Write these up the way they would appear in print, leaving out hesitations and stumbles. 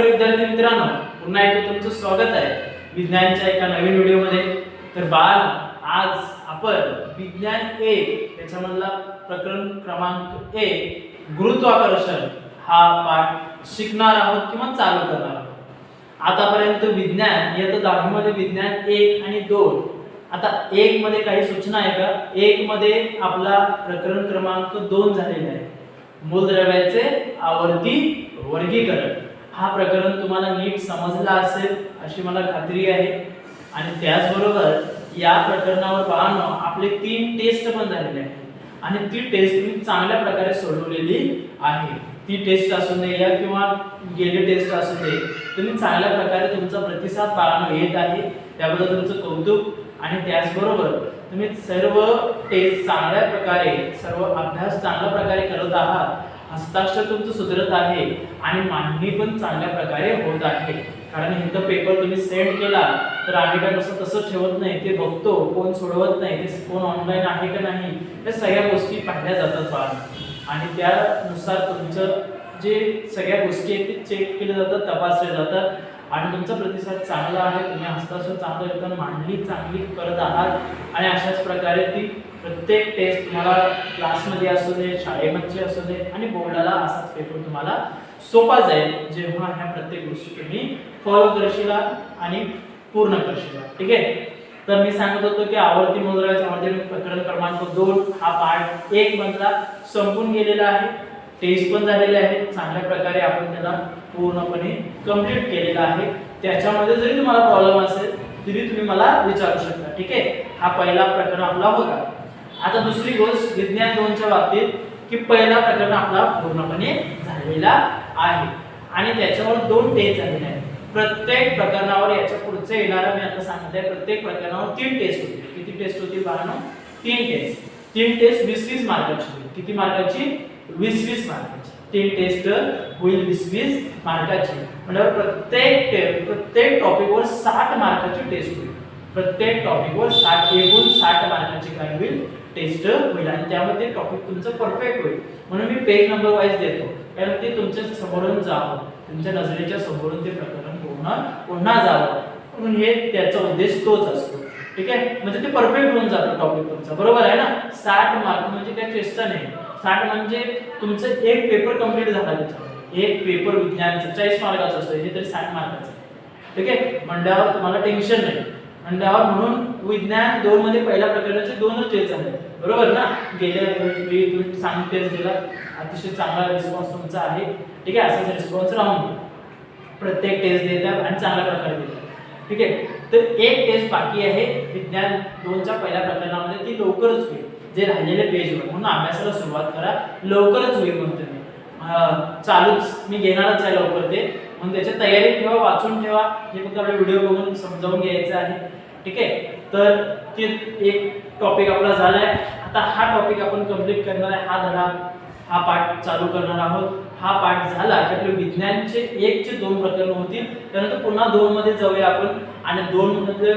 विद्यार्थी मित्रांनो, पुन्हा एकदा तुमचं स्वागत आहे विज्ञानच्या एका नवीन व्हिडिओमध्ये. तर बाळ, आज आपण विज्ञान 1 याच्यामधला प्रकरण क्रमांक 1 गुरुत्वाकर्षण हा पाठ शिकणार आहोत किंवा चालू करणार आहोत. आतापर्यंत विज्ञान इयत्ता 10वी मध्ये विज्ञान 1 आणि 2. आता 1 मध्ये काही सूचना आहे का? 1 मध्ये आपला प्रकरण क्रमांक 2 झालेला आहे, मूलद्रव्याचे आवर्ती वर्गीकरण. हा प्रकरण तुम्हाला नीट समजला असेल अशी मला खात्री आहे. आणि त्याचबरोबर या प्रकरणावर पाहणं आपले 3 टेस्ट पण झालेले आहेत आणि ती टेस्ट तुम्ही चांगल्या प्रकारे सोडवलेली आहे. ती टेस्ट असू दे या किंवा गेली टेस्ट असू दे, तुम्ही चांगल्या प्रकारे तुमचा प्रतिसाद पाहणं येत आहे, त्याबद्दल तुमचं कौतुक. आणि त्याचबरोबर तुम्ही सर्व टेस्ट चांगल्या प्रकारे, सर्व अभ्यास चांगल्या प्रकारे करत आहात, हस्ताक्षर तुमचं सुधरत आहे आणि मांडणी पण चांगल्या प्रकारे होत आहे. कारण इथं पेपर तुम्ही सेंड केला तर आम्ही काय तसं ठेवत नाही, ते बघतो कोण सोडवत नाही, ते कोण ऑनलाईन आहे का नाही, या सगळ्या गोष्टी पाहिल्या जातात बाळा. आणि त्यानुसार तुमचं जे सगळ्या गोष्टी आहेत ते चेक केले जातात, तपासले जातात. आणि तुमचा प्रतिसाद चांगला आहे, तुम्ही हस्ताक्षर चांगलं करताना मांडणी चांगली करत आहात. आणि अशाच प्रकारे ती प्रत्येक टेस्ट तुम्हाला क्लासमध्ये असू दे, शाळेमध्ये असू दे आणि बोर्डाला असाच पेपर तुम्हाला सोपा जाईल, जेव्हा ह्या प्रत्येक गोष्टी तुम्ही फॉलो करशील आणि पूर्ण करशील. ठीक आहे. तर मी सांगत होतो की आवर्ती मूलद्रव्याच्या आवर्ती प्रकरण क्रमांक 2 हा पाठ 1 मधला संपून गेलेला आहे. टेस्ट पण झालेले आहे, चांगल्या प्रकारे आपण त्याला पूर्णपणे कंप्लीट केलेला आहे. त्याच्यामध्ये जरी तुम्हाला प्रॉब्लेम असेल तरी तुम्ही मला विचारू शकता. ठीक आहे. हा पहिला प्रकरण आपला होता. आता दुसरी गोष्ट विज्ञान 2 च्या बाबतीत की पहिला प्रकरण आपला पूर्णपणे झालेला आहे आणि त्याच्यावर 2 टेस्ट झालेले आहेत. प्रत्येक प्रकरणावर याच्या पुढचे येणारा मी आता सांगत आहे, प्रत्येक प्रकरणावर 3 टेस्ट होती. किती टेस्ट होती बाळांनो? 3 टेस्ट. 3 टेस्ट 20-20 मार्काची होती. किती मार्काची? 20-20 मार्काची. 3 टेस्ट होईल 20-20 मार्काची. म्हणजे प्रत्येक टॉपिकवर 60 मार्काची टेस्ट होईल. प्रत्येक टॉपिकवर 60 मार्काची काय होईल? टेस्ट होईल. आणि त्यामध्ये टॉपिक तुमचं परफेक्ट होईल. म्हणून मी पेज नंबर वाईज देतो, कारण ते तुमच्या समोरून जावं, तुमच्या नजरेच्या समोरून ते प्रकरण पुन्हा जावं. म्हणून हे त्याचा उद्देश तोच असतो. ठीक आहे. म्हणजे ते परफेक्ट होऊन जातं टॉपिक तुमचा. बरोबर आहे ना? 60 मार्क म्हणजे काय चेष्टा नाही. 60 म्हणजे तुमचं एक पेपर कंप्लीट झाला. त्याच्यामध्ये एक पेपर विज्ञानचा 40 मार्काचा असतो, हे तरी 60 मार्काचा. ठीक आहे. मंडळावर तुम्हाला टेन्शन नाही. मंडळावर म्हणून विज्ञान 2 मध्ये पहिल्या प्रकरणाचे 2च टेस्ट झाले. बरोबर ना? गेल्या वेळी तुम्ही चांगली टेस्ट दिला, अतिशय चांगला रिस्पॉन्स तुमचा आहे. ठीक आहे. असाच रिस्पॉन्स राहून प्रत्येक टेस्ट देतात आणि चांगल्या प्रकारे देतात. ठीक आहे. तर एक टेस्ट बाकी आहे विज्ञान 2 च्या पहिल्या प्रकरणामध्ये, ती लवकरच होईल. जे राहिलेले पेजवर, म्हणून अभ्यासाला सुरुवात करा, लवकरच होईल. म्हणतो मी चालूच मी घेणारच आहे लवकर ते, म्हणून त्याची तयारी ठेवा, वाचून ठेवा. हे फक्त आपला व्हिडिओ बघून समजावून घ्यायचं आहे. ठीक आहे. तर ते एक टॉपिक आपला झालाय. आता हा टॉपिक आपण कंप्लीट करणार आहे. हा धडा, हा पाठ चालू करणार आहोत. हा पाठ झाला की आपले विज्ञानचे 1 चे 2 प्रकरण होतील. त्यानंतर पुन्हा 2 मध्ये जाऊया आपण आणि 2 मध्ये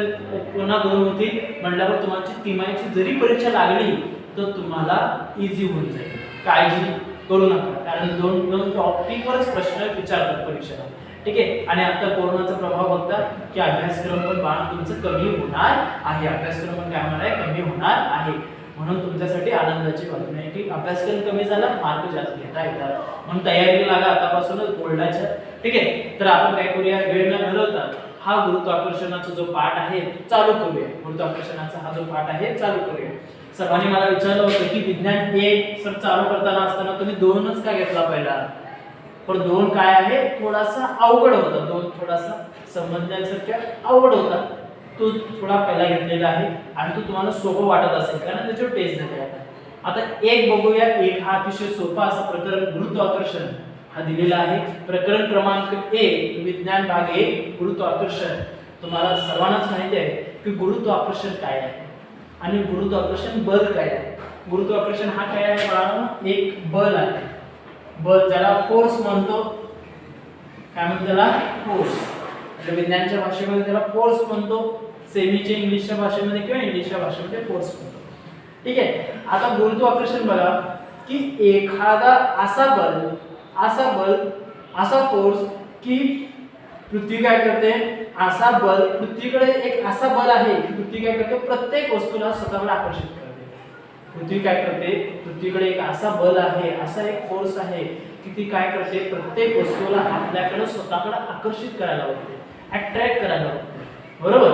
पुन्हा 2 होतील. म्हटल्यावर तुमची तिमाहीची जरी परीक्षा लागली तर तुम्हाला इझी होऊन जाईल. काळजी करू नका, कारण 2 टॉपिकवरच प्रश्न विचारतात परीक्षेला. ठीक आहे. आणि आता कोरोनाचा प्रभाव बघता की अभ्यासक्रम पण बाळा तुमचं कमी होणार आहे. अभ्यासक्रम पण काय होणार आहे? कमी होणार आहे. म्हणून तुमच्यासाठी आनंदाची बातमी आहे की अभ्यासक्रम कमी झाला, मार्क जास्त घेता येतात. म्हणून तयारीला लागा आतापासूनच बोर्डाच्या. ठीक आहे. तर आपण काय करूया, वेळ न घालवता हा गुरुत्वाकर्षणाचा जो पाठ आहे चालू करूया. गुरुत्वाकर्षणाचा हा जो पाठ आहे चालू करूया. सर्वांनी मला विचारलं होतं की विज्ञान 1 सर चालू करताना असताना तुम्ही 2च का घेतला पहिला? पण 2 काय आहे, थोडासा अवघड होता. 2 थोडासा समजण्यासारखा अवघड होता. तो थोडा पहिला घेतलेला आहे आणि तो तुम्हाला सोपं वाटत असेल कारण त्याच्यावर टेस्ट झाले आहे. आता 1 बघूया. 1 हा अतिशय सोपा असा प्रकरण गुरुत्वाकर्षण हा दिलेला आहे. प्रकरण क्रमांक 1 विज्ञान भाग 1 गुरुत्वाकर्षण. तुम्हाला सर्वांनाच माहिती आहे की गुरुत्वाकर्षण काय आहे आणि गुरुत्वाकर्षण बल काय आहे. गुरुत्वाकर्षण हा काय आहे बाळांनो? एक बल आहे. बल ज्याला फोर्स म्हणतो. काय म्हणतो त्याला? फोर्स. म्हणजे विज्ञानच्या भाषेमध्ये त्याला फोर्स म्हणतो. सेमीच्या इंग्लिशच्या भाषेमध्ये किंवा इंग्लिशच्या भाषेमध्ये फोर्स म्हणतो. ठीक आहे. आता गुरुत्वाकर्षण बघा की एखादा असा बल, असा फोर्स की पृथ्वी काय करते, असा बल, पृथ्वीकडे एक असा बल आहे की पृथ्वी काय करते, प्रत्येक वस्तूला स्वतःकडे आकर्षित करते. पृथ्वी काय करते, पृथ्वीकडे एक असा बल आहे, असा एक फोर्स आहे की ती काय करते, प्रत्येक वस्तूला आपल्याकडे स्वतःकडे आकर्षित करायला लावते, अट्रॅक्ट करायला लावते. बरोबर.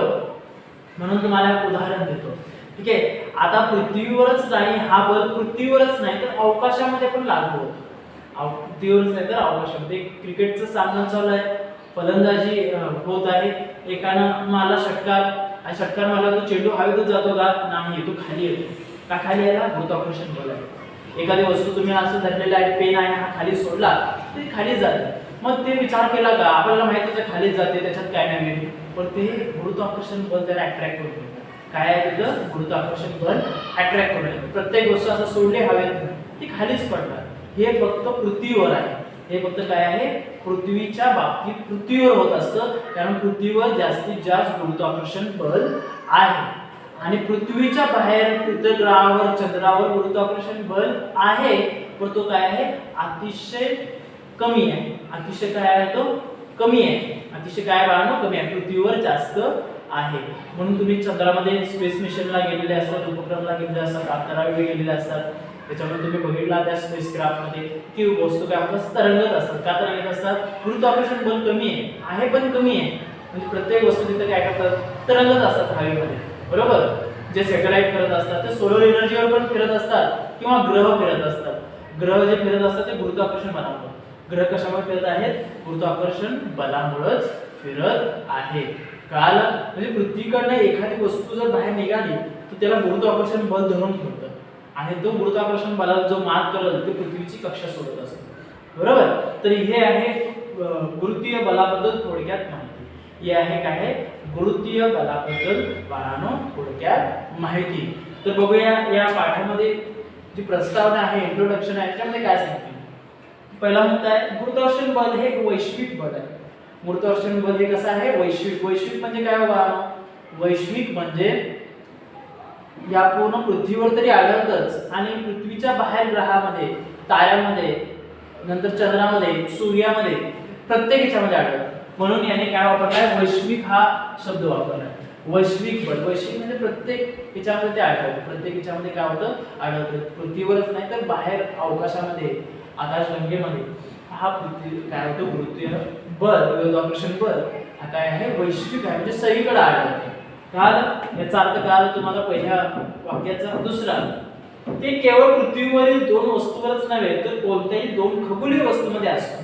म्हणून तुम्हाला एक उदाहरण देतो. ठीक आहे. आता पृथ्वीवरच नाही, हा बल पृथ्वीवरच नाही तर अवकाशामध्ये पण लागू होतो. पृथ्वीवरच नाही तर अवकाशामध्ये. क्रिकेटचा सामना चालू आहे, फलंदाजी होत आहे, एकानं मारला षटकार आणि षटकार मारला तो चेंडू हवेतच जातो का, नाही, तो खाली येतो. का खाली यायला, गुरुत्वाकर्षण बल आहे. एखादी वस्तू तुम्ही असं धरलेला आहे, पेन आहे, हा खाली सोडला तरी खाली जाते. मग ते विचार केला का, आपल्याला माहिती आहे खालीच जाते, त्याच्यात काय नाही, पण ते गुरुत्वाकर्षण बल त्याला अट्रॅक्ट करतो. काय आहे तिथं, गुरुत्वाकर्षण बल अट्रॅक्ट करतो. प्रत्येक वस्तू असं सोडली हवेत ती खालीच पडणार. हे फक्त पृथ्वीवर आहे. हे फक्त काय आहे, पृथ्वीच्या बाबतीत पृथ्वीवर होत असतं, कारण पृथ्वीवर जास्तीत जास्त गुरुत्वाकर्षण बल आहे. आणि पृथ्वीच्या बाहेर इतर ग्रहावर, चंद्रावर गुरुत्वाकर्षण बल आहे, पण तो काय आहे, अतिशय कमी आहे. अतिशय काय आहे, तो कमी आहे. अतिशय काय बाळांनो, कमी आहे. पृथ्वीवर जास्त आहे. म्हणून तुम्ही चंद्रामध्ये स्पेस मिशनला गेलेले असतात, उपक्रमला गेलेले असतात, अंतराळवीर गेलेले असतात, त्याच्यामुळे तुम्ही बघितला त्या स्पेसक्राफ्टमध्ये की वस्तू काय होतात, तरंगत असतात. का तरंगत असतात, गुरुत्वाकर्षण बल कमी आहे पण कमी आहे. म्हणजे प्रत्येक वस्तू तिथे काय करतात, तरंगत असतात हवेमध्ये. बरोबर. जे सॅटेलाइट फिरत असतात ते सोलर एनर्जीवर पण फिरत असतात किंवा ग्रह फिरत असतात. ग्रह जे फिरत असतात ते गुरुत्वाकर्षण बलामुळे. ग्रह कशामुळे फिरत आहेत, गुरुत्वाकर्षण बलामुळेच फिरत आहेत. काल म्हणजे पृथ्वीकडनं एखादी वस्तू जर बाहेर निघाली तर त्याला गुरुत्वाकर्षण बल धरून ठेवतं आणि तो गुरुत्वाकर्षण बलाला जो मात करेल ते पृथ्वीची कक्षा सोडत असतो. बरोबर. तर हे आहे गुरुत्वीय बलाबद्दल थोडक्यात माहिती. हे आहे काय आहे, गुरुत्वीय बलाबद्दल बाळांनो थोडक्यात माहिती. तर बघूया या पाठामध्ये जी प्रस्तावना आहे, इंट्रोडक्शन आहे, त्यामध्ये काय सांगते. पहिला मुद्दा आहे, गुरुत्वाकर्षण बल हे वैश्विक बल आहे. गुरुत्वाकर्षण बल हे कसं आहे, वैश्विक. वैश्विक म्हणजे काय बाळांनो, वैश्विक म्हणजे या पूर्ण पृथ्वीवर तरी आढळतच आणि पृथ्वीच्या बाहेर ग्रहामध्ये, ताऱ्यामध्ये, नंतर चंद्रामध्ये, सूर्यामध्ये, प्रत्येक ह्याच्यामध्ये आढळतं. म्हणून याने काय वापरलाय, वैश्विक हा शब्द वापरलाय. वैश्विक बल, वैश्विक म्हणजे प्रत्येक ह्याच्यामध्ये ते आढळतं. प्रत्येक ह्याच्यामध्ये काय होतं, आढळतं. पृथ्वीवरच नाही तर बाहेर अवकाशामध्ये, आकाशगंगेमध्ये हा पृथ्वी काय होतं, गुरुत्वीय बल, गुरुत्वाकर्षण बल हा काय आहे, वैश्विक आहे. म्हणजे सगळीकडे आढळते. काल याचा अर्थ काल तुम्हाला पहिल्या वाक्याचा दुसरा, ते केवळ पृथ्वीवरील दोन वस्तूवरच नव्हे तर कोणत्याही दोन खगोलीय वस्तूमध्ये असतो.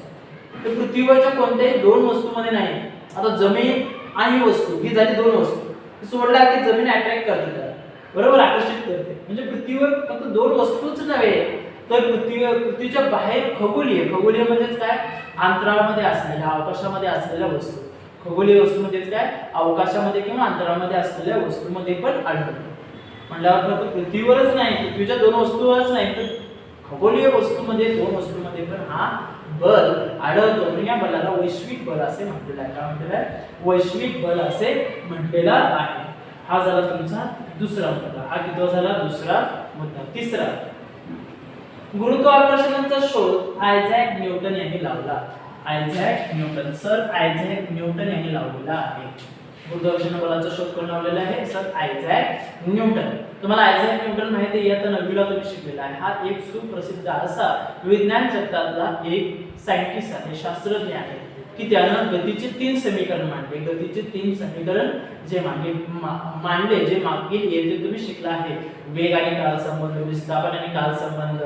तर पृथ्वीवरच्या कोणत्याही दोन वस्तूमध्ये नाही. आता जमीन आणि वस्तू ही झाली दोन वस्तू. सोडला की जमीन अट्रॅक्ट करते त्याला, बरोबर, आकर्षित करते. म्हणजे पृथ्वीवर फक्त दोन वस्तूच नव्हे तर पृथ्वीच्या बाहेर खगोलीय, खगोलीय म्हणजेच काय, अंतराळामध्ये असलेल्या, अवकाशामध्ये असलेल्या वस्तू. खगोलीय वस्तू म्हणजेच काय, अवकाशामध्ये किंवा अंतराळामध्ये असलेल्या वस्तूमध्ये पण आढळतो. म्हणल्यावर फक्त पृथ्वीवरच नाही, पृथ्वीच्या दोन वस्तूवरच नाही तर खगोलीय वस्तूमध्ये, दोन वस्तूमध्ये पण हा बल आढळतो. म्हणून या बलाला वैश्विक बल असे म्हटलेलं आहे. काय म्हटलेलं आहे, वैश्विक बल असे म्हटलेला आहे. हा झाला तुमचा दुसरा मुद्दा. हा किती झाला, दुसरा मुद्दा. तिसरा, गुरुत्वाकर्षणाचा शोध आयझॅक न्यूटन यांनी लावला. Isaac Newton, sir Isaac Newton यांनी लावलेला आहे. गुरुत्वाकर्षण बलाचा शोध कोण लावलेला आहे, सर आयझॅक न्यूटन. तुम्हाला आयझॅक न्यूटन माहिती आहे, आता 9वीला तुम्ही शिकलेला आहे. हा एक सुप्रसिद्ध असा विज्ञान जगतातला एक सायंटिस्ट आहे, शास्त्रज्ञ आहे की त्यानं गतीचे 3 समीकरण मांडले. गतीचे 3 समीकरण जे मांडले, जे मागील येथे तुम्ही शिकला आहे, वेग आणि काल संबंध, विस्थापन आणि काल संबंध,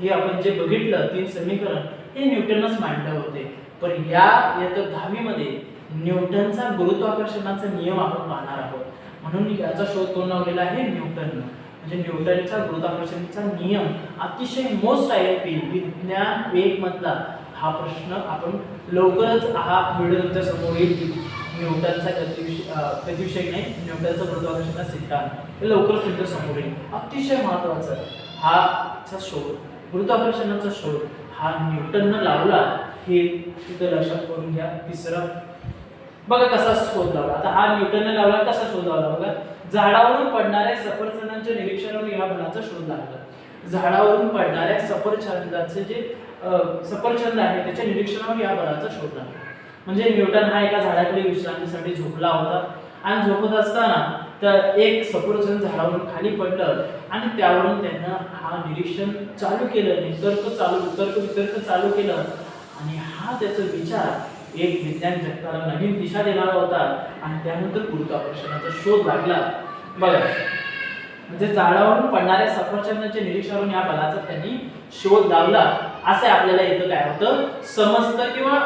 हे आपण जे बघितलं 3 समीकरण हे न्यूटनच मांडले होते. पण या इयत्ता 10वी मध्ये न्यूटनचा गुरुत्वाकर्षणाचा नियम आपण पाहणार आहोत. म्हणून याचा शोध कोण लावलेला आहे, न्यूटननं. म्हणजे न्यूटनचा गुरुत्वाकर्षणाचा नियम अतिशय मोस्ट आयएमपी विज्ञान 1 मधला हा प्रश्न आपण लवकरच हा व्हिडिओ तुमच्या समोर येईल. न्यूटनचा गतिविषय नाही, न्यूटनचा गुरुत्वाकर्षणाचा सिद्धांत हे लवकरच तुमच्या समोर येईल. अतिशय महत्त्वाचं हा शोध, गुरुत्वाकर्षणाचा शोध हा न्यूटननं लावला, हे तिथं लक्षात करून घ्या. तिसरं बघा कसा शोध लावला. आता हा न्यूटनने लावला, कसा शोध लावला बघा. झाडावरून पडणाऱ्या सफरचंदांच्या निरीक्षणावर या बलाचा शोध लागला. झाडावरून पडणाऱ्या सफरचंदाचे जे सफरचंद आहे त्याच्या निरीक्षणावर या बलाचा शोध लागला. म्हणजे न्यूटन हा एका झाडाखाली विश्रांतीसाठी झोपला होता आणि झोपत असताना तर एक सफरचंद झाडावरून खाली पडलं आणि त्यावरून त्यानं हा निरीक्षण चालू केलं, वितर्क चालू केलं आणि हा त्याचा विचार एक विज्ञान जगताला नवीन दिशा देणारा होता आणि त्यानंतर गुरुत्वाकर्षणाचा शोध लागला. बघा, म्हणजे झाडावरून पडणाऱ्या सफरचंदाच्या निरीक्षणावरून या बलाचा त्यांनी शोध लावला असे आपल्याला इथं काय होतं समजतं किंवा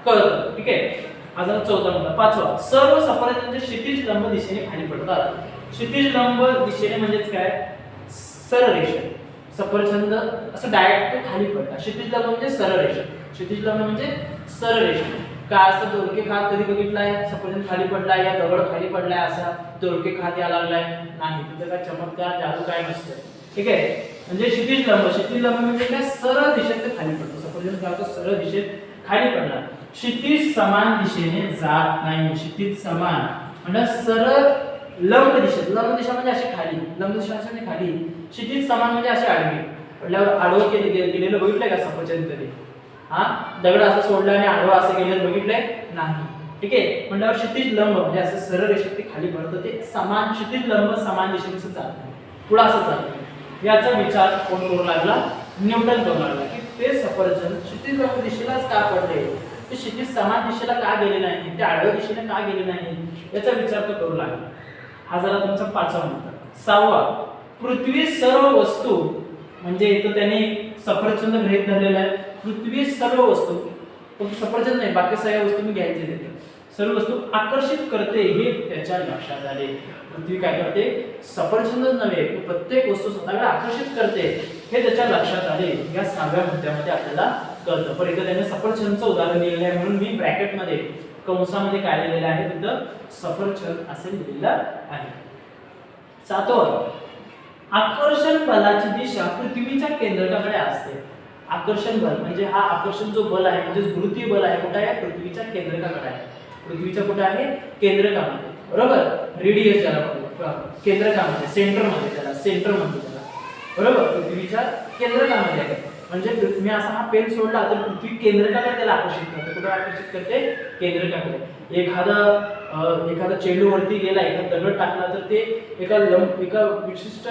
कळतं. ठीक आहे. आता 14 नंबर 5वा, सर्व सफरचंद क्षितिज लंब दिशेने खाली पडतात. क्षितिज लंब दिशेने म्हणजेच काय, सरळ रेषा. सफरचंद असं डायरेक्ट तो खाली पडला. क्षितिज लंब म्हणजे सरळ रेषा, क्षितिज लंब म्हणजे सरळ रेषा. काय असं दोडके खात कधी बघितलाय? सफरचंद खाली पडलाय या दगड खाली पडलाय असा दोडके खात यायला लागलाय नाही, तिथे काय चमत्कार जादू काय नसतं. ठीक आहे. म्हणजे क्षितिज लंब म्हणजे काय, सरळ दिशेत ते खाली पडतो. सफरचंद काय होतं, सरळ दिशेत खाली पडला. क्षितिज समान दिशेने जात नाही. क्षितिज समान म्हणजे सरळ लंब दिशेत, लंब दिशा म्हणजे अशी खाली, लंब दिशा म्हणजे खाली, क्षितिज समान म्हणजे अशी आडवी पडल्यावर आडवं गेलेलं बघितलंय का सफरचंद कधी? हा, दगड असं सोडला आणि आडवं असं गेलेलं बघितलंय नाही. ठीक आहे. म्हणल्यावर क्षितिज लंब म्हणजे असं सरळ रेषेत ते खाली पडतं, ते समान क्षितिज लंब समान दिशेने जात नाही, पुढे असं चालतं. याचा विचार कोण करू लागला? न्यूटन करू लागला की ते सफरचंद क्षितिज लंब दिशेलाच का पडले, ते क्षितिज समान दिशेला का गेले नाही, ते आडव्या दिशेने का गेले नाही, याचा विचार तो करू लागला. हा झाला तुमचा 5वा नंबर. 6वा, पृथ्वी सर्व वस्तू म्हणजे इथं त्याने सफरचंद गृहीत धरलेला आहे. पृथ्वी सर्व वस्तू, फक्त सफरचंद नाही बाकी सगळ्या वस्तू मी घ्यायचे देते, सर्व वस्तू आकर्षित करते हे त्याच्या लक्षात आले. पृथ्वी काय करते, सफरचंदच नव्हे प्रत्येक वस्तू स्वतःकडे आकर्षित करते हे त्याच्या लक्षात आले. या 6व्या मुद्द्यामध्ये आपल्याला कळतं. पण इथं त्याने सफरचंदचं उदाहरण दिलेलं आहे म्हणून मी ब्रॅकेटमध्ये कंसामध्ये काय लिहिलेलं आहे, तिथं सफरचंद असे लिहिलेलं आहे. 7वा, आकर्षण बलाची दिशा पृथ्वीच्या केंद्रकाकडे असते. आकर्षण बल म्हणजे हा आकर्षण जो बल आहे म्हणजे गुरुत्वीय बल आहे कुठे आहे, पृथ्वीच्या केंद्रकाकडे आहे. पृथ्वीच्या कुठे आहे, केंद्रकामध्ये. बरोबर, रेडियस ज्याला म्हणतो केंद्रकामध्ये, सेंटरमध्ये, त्याला सेंटर म्हणतो त्याला. बरोबर, पृथ्वीच्या केंद्रकामध्ये आहे. म्हणजे मी असा हा पेन सोडला तर पृथ्वी केंद्रकाकडे त्याला आकर्षित करते. कुठे आकर्षित करते, केंद्रकाकडे. एखादा चेंडू वरती गेला, एखादा दगड टाकला तर ते एका विशिष्ट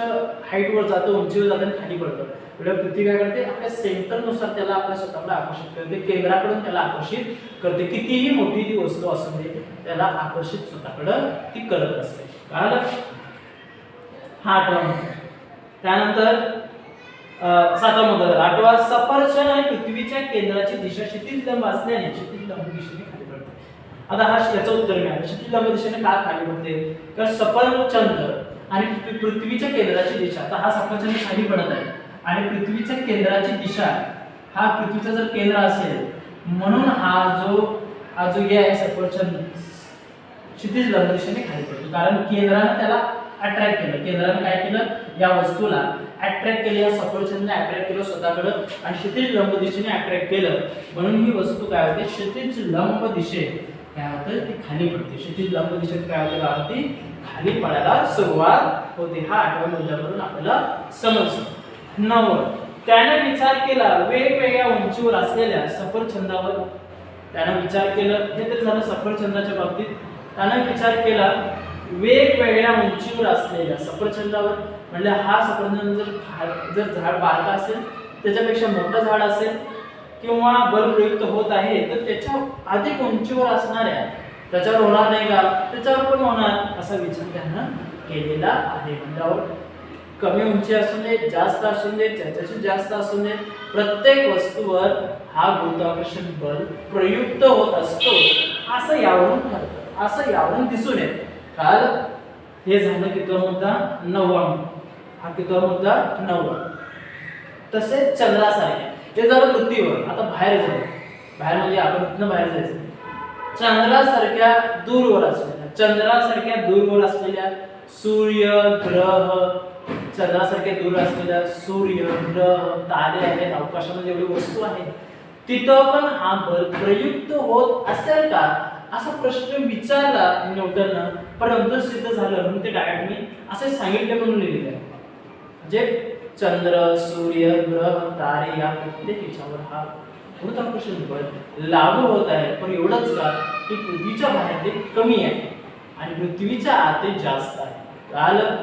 हाईट वर जातो, उंचीवर जातो आणि खाली पडतं. म्हणजे पृथ्वी काय करते, आपल्या सेंटरनुसार त्याला आपल्या स्वतःकडे आकर्षित करते, केंद्राकडून त्याला आकर्षित करते. कितीही मोठी ती वस्तू असू दे त्याला आकर्षित स्वतःकडे ती करत असते. कळलं? हा टर्म. त्यानंतर 7वा मुद्दा. 8वा, सफरचंद आणि पृथ्वीच्या केंद्राची दिशा क्षितिज लंब असल्याने क्षितिज लंब दिशेने खाली पडते. आता हा याचं उत्तर मिळालं. क्षितिज लंब दिशेने का खाली पडते, तर सफरचंद आणि पृथ्वीच्या केंद्राची दिशा, आता हा सफरचंद खाली पडत आहे आणि पृथ्वीच्या केंद्राची दिशा, हा पृथ्वीचं जर केंद्र असेल म्हणून हा जो हे आहे सफरचंद क्षितिज लंब दिशेने खाली पडतो. कारण केंद्राने त्याला अट्रॅक्ट केलं, केंद्राने काय केलं, या वस्तूला अट्रॅक्ट केलं, या सफरचंदने अट्रॅक्ट केलं स्वतःकडे आणि क्षितिज लंब दिशेने अट्रॅक्ट केलं म्हणून ही वस्तू काय होते, क्षितिज लंब दिशेत काय होतं, ती खाली पडते. क्षितिज लंब दिशेत काय होते, ती खाली पडायला सुरुवात होते. हा 8व्या मुद्द्यावरून आपल्याला समजतं. 9वा, त्याने विचार केला वेगवेगळ्या उंचीवर असलेल्या सफरचंदावर. त्याने विचार केलं, हे तर झालं सफरचंदाच्या बाबतीत. त्याने विचार केला वेगवेगळ्या उंचीवर असलेल्या सफरचंदावर. म्हणजे हा सफरचंद जर झाड बारका असेल, त्याच्यापेक्षा मोठं झाड असेल किंवा बल प्रयुक्त होत आहे तर त्याच्या अधिक उंचीवर असणाऱ्या, त्याच्यावर होणार नाही का, त्याच्यावर पण होणार असा विचार त्यानं केलेला आहे. म्हणल्यावर कमी उंची असून दे, जास्त असून दे, त्याच्याशी जास्त असून दे, प्रत्येक वस्तूवर हा गुरुत्वाकर्षण बल प्रयुक्त होत असतो असं यावरून ठरतं, असं यावरून दिसून येतं. काल हे झालं कितवा मुद्दा, 9वा. हा कितवा मुद्दा, 9वा. तसेच चंद्रासारख्या, हे झालं पृथ्वीवर. आता बाहेर जाऊ, बाहेर म्हणजे आपण इथनं बाहेर जायचं. चंद्रासारख्या दूरवर असलेल्या सूर्य, ग्रह, चंद्रासारख्या दूर असलेल्या सूर्य, ग्रह, तारे आहेत, अवकाशामध्ये एवढी वस्तू आहेत, तिथं पण हा बल प्रयुक्त होत असेल का असा प्रश्न विचारला न्यूटननं. परंतु सिद्ध झालं म्हणून ते डायरेक्ट मी असे सांगितले म्हणून लिहिलेलं आहे. म्हणजे चंद्र, सूर्य, ग्रह, तारे या प्रत्येक याच्यावर हा गुरुत्वाकर्षण बल लागू होत आहे, पण एवढंच का की पृथ्वीच्या बाहेर ते कमी आहे आणि पृथ्वीच्या आत ते जास्त आहे. कळालं?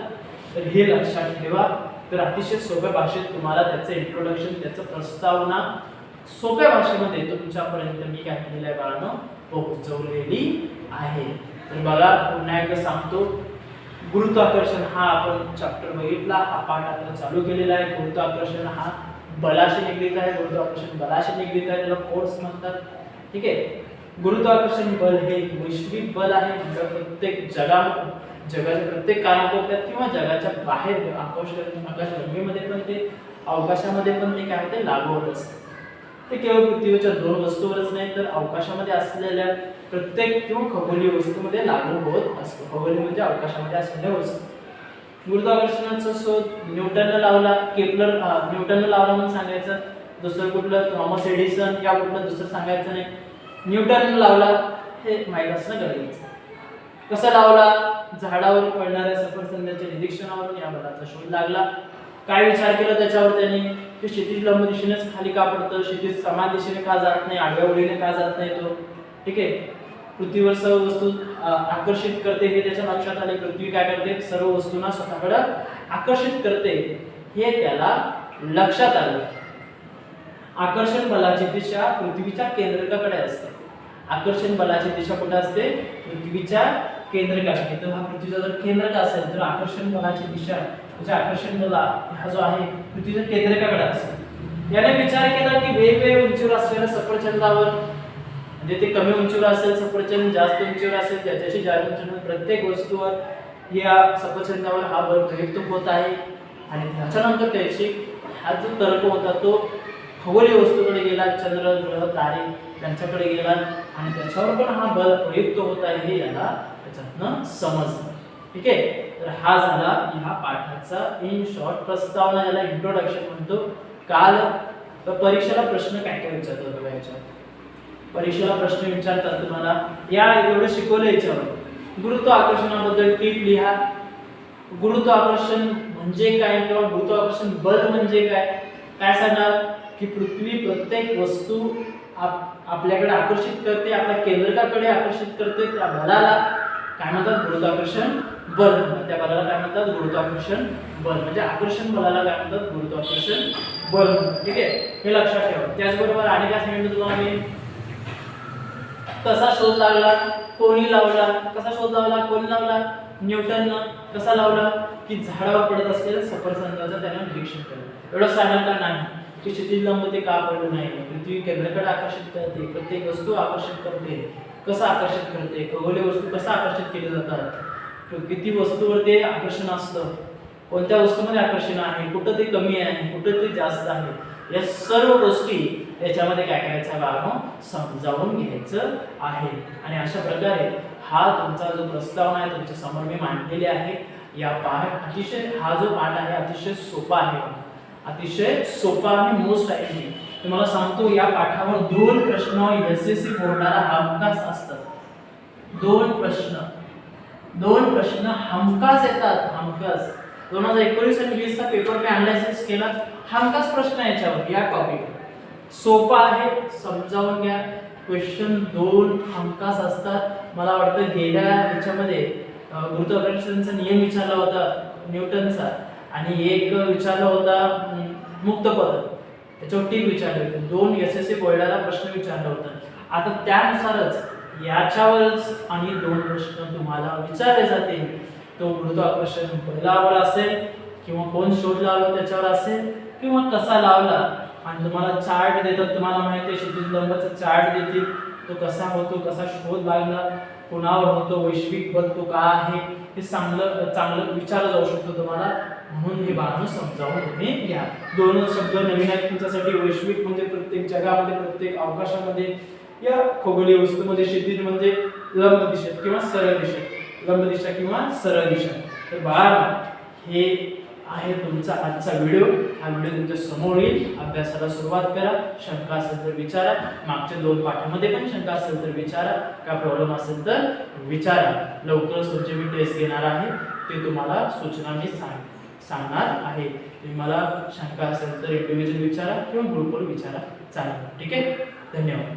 तर हे लक्षात ठेवा. तर अतिशय सोप्या भाषेत तुम्हाला त्याचं इंट्रोडक्शन, त्याचं प्रस्तावना सोप्या भाषेमध्ये तुमच्यापर्यंत मी काय केलेलं आहे बाळांनो, पोहोचवलेली आहे. तर बघा पुन्हा एकदा सांगतो, गुरुत्वाकर्षण हा आपण चॅप्टर बघितला, हा पाठ आता चालू केलेला आहे. गुरुत्वाकर्षण हा बलाशी निगडीत आहे, गुरुत्वाकर्षण बलाशी निगडीत आहे, त्याला फोर्स म्हणतात. ठीक आहे. गुरुत्वाकर्षण बल हे एक वैश्विक बल आहे, म्हणजे प्रत्येक जगाच्या प्रत्येक कानाकोपऱ्यात किंवा जगाच्या बाहेर आकाशगंगेमध्ये पण ते, अवकाशामध्ये पण ते काय होते, लागू होत असते. ते केवळ पृथ्वीच्या दोन वस्तूवरच नाही तर अवकाशामध्ये असलेल्या प्रत्येक किंवा खगोलीय वस्तूमध्ये लागू होत असतो. खगोलीय म्हणजे अवकाशामध्ये असलेल्या वस्तू. गुरुत्वाकर्षणाचा शोध न्यूटनने लावला, न्यूटनने लावला म्हणून सांगायचं, दुसरं कुठलं थॉमस एडिसन या कुठलं दुसरं सांगायचं नाही, न्यूटनने लावला हे माहीत असणं गरजेचं. कसा लावला? झाडावर पडणाऱ्या सफरचंदाच्या निरीक्षणावरून या बलाचा शोध लागला. काय विचार केला त्याच्यावर त्यांनी, की क्षितिज लंब दिशेनेच खाली का पडतं, क्षितिज समान दिशेने का जात नाही, आडव्या ओळीने का जात नाही तो. ठीक आहे. पृथ्वीवर सर्व वस्तू आकर्षित करते हे त्याच्या लक्षात आले. पृथ्वी काय करते, सर्व वस्तूंना स्वतःकडे आकर्षित करते हे त्याला लक्षात आलं. आकर्षण बलाची दिशा पृथ्वीच्या केंद्रकाकडे असते. आकर्षण बलाची दिशा कुठे असते? पृथ्वीच्या केंद्रकाकडे. तर हा पृथ्वीचा जर केंद्रक असेल तर आकर्षण बलाची दिशा, म्हणजे आकर्षण बल हा जो आहे पृथ्वीच्या केंद्रकाकडे असतो. याने विचार केला की वेगवेगळ्या उंचीवर असलेल्या सफरचंदावर, म्हणजे ते कमी उंचीवर असेल सफरचंद, जास्त उंचीवर असेल त्याच्याशी जास्त, प्रत्येक वस्तूवर या सफरचंदावर हा बल प्रयुक्त होत आहे. आणि त्याच्यानंतर त्याची हा जो तर्क होता तो खगोलीय वस्तूकडे गेला, चंद्र, ग्रह, तारे त्यांच्याकडे गेला आणि त्याच्यावर पण हा बल प्रयुक्त होत आहे हे याला त्याच्यातनं समजलं. ठीक आहे. तर हा झाला या पाठाचा इन शॉर्ट प्रस्तावना, याला इंट्रोडक्शन म्हणतो. काल परीक्षेला प्रश्न काय काय विचारतात बघा. याच्यावर परीक्षेला प्रश्न विचारतात तुम्हाला, या एवढं शिकवलं याच्यावर गुरुत्वाकर्षणाबद्दल टिप लिहा. गुरुत्वाकर्षण म्हणजे काय किंवा गुरुत्वाकर्षण बल म्हणजे काय, काय सांगणार की पृथ्वी प्रत्येक वस्तू आपल्याकडे आकर्षित करते, आपल्या केंद्रकाकडे आकर्षित करते. त्या बलाला काय म्हणतात? गुरुत्वाकर्षण बल म्हणतात. त्या बलाला काय म्हणतात? गुरुत्वाकर्षण बल. म्हणजे आकर्षण बलाला काय म्हणतात? गुरुत्वाकर्षण बल म्हणतात. ठीक आहे. हे लक्षात ठेवा. त्याचबरोबर आणि काय सांगितलं तुम्हाला मी, कसा शोध लागला, कोणी लावला, कसा शोध लावला, कोणी लावला, न्यूटननं. कसा लावला की झाडावर पडत असलेल्या सफरचंदाचं त्यानं निरीक्षण केलं. एवढं सांगाल का नाही की क्षितिज लंब ते का पडलं नाही, पृथ्वी केंद्राकडे आकर्षित करते, प्रत्येक वस्तू आकर्षित करते, कसं आकर्षित करते, खगोलीय वस्तू कसं आकर्षित केले जातात, किती वस्तूवर ते आकर्षण असतं, कोणत्या वस्तूमध्ये आकर्षण आहे, कुठं ते कमी आहे, कुठं ते जास्त आहे, या सर्व गोष्टी त्याच्यामध्ये काय करायचं बाळांनो, समजावून घ्यायचं आहे. आणि अशा प्रकारे हा तुमचा जो प्रस्तावना आहे तुमच्या समोर मी मांडलेली आहे. या पाठ अतिशय, हा जो पाठ आहे अतिशय सोपा आहे, अतिशय सोपा आणि मोस्ट आहे. तुम्हाला सांगतो या पाठावर 2 प्रश्न एसएससी बोर्डाला हमखास असतात. 2 प्रश्न हमखास येतात, हमखास. 2019 आणि 20 चा पेपर मी अनालिसिस केला, हमखास प्रश्न याच्यावर या टॉपिक. सोपा आहे, समजावून घ्या. क्वेश्चन 2 हमखास असतात. मला वाटतं गेल्या याच्यामध्ये गुरुत्वाकर्षणाचा नियम विचारला होता न्यूटनचा आणि एक विचारला होता मुक्त पद, त्याच्यावर टिक विचारले होते. 2 एसएससी बोर्डाला प्रश्न विचारला होता. आता त्यानुसारच याच्यावरच आणि 2 प्रश्न तुम्हाला विचारले जातील. तो गुरुत्वाकर्षण बलावर असेल किंवा कोण शोध लावला त्याच्यावर असेल किंवा कसा लावला, आणि तुम्हाला चार्ट देतात. तुम्हाला माहिती आहे क्षितिज लंबाचा चार्ट देतील, तो कसा होतो, कसा शोध लागला, कोणावर होतो, वैश्विक बल तो का आहे, हे चांगलं विचारलं जाऊ शकतो तुम्हाला. म्हणून हे बाळांनो समजावून तुम्ही घ्या. 2 शब्द नवीन आहेत तुमच्यासाठी. वैश्विक म्हणजे प्रत्येक जगामध्ये, प्रत्येक अवकाशामध्ये, या खगोलीय वस्तूमध्ये. क्षितिज म्हणजे लंब दिशेत किंवा सरळ दिशेत, लंब दिशा किंवा सरळ दिशा. तर बाळांनो हे आहे तुमचा आजचा व्हिडिओ. हा व्हिडिओ तुमच्या समोर येईल. अभ्यासाला सुरुवात करा. शंका असेल तर विचारा. मागच्या 2 पाठामध्ये पण शंका असेल तर विचारा, काय प्रॉब्लेम असेल तर विचारा. लवकरच तुमची मी टेस्ट घेणार आहे, ते तुम्हाला सूचना मी सांगणार आहे. तुम्ही मला शंका असेल तर इंडिव्हिज्युअल विचारा किंवा ग्रुपवर विचारा. चालेल. ठीक आहे, धन्यवाद.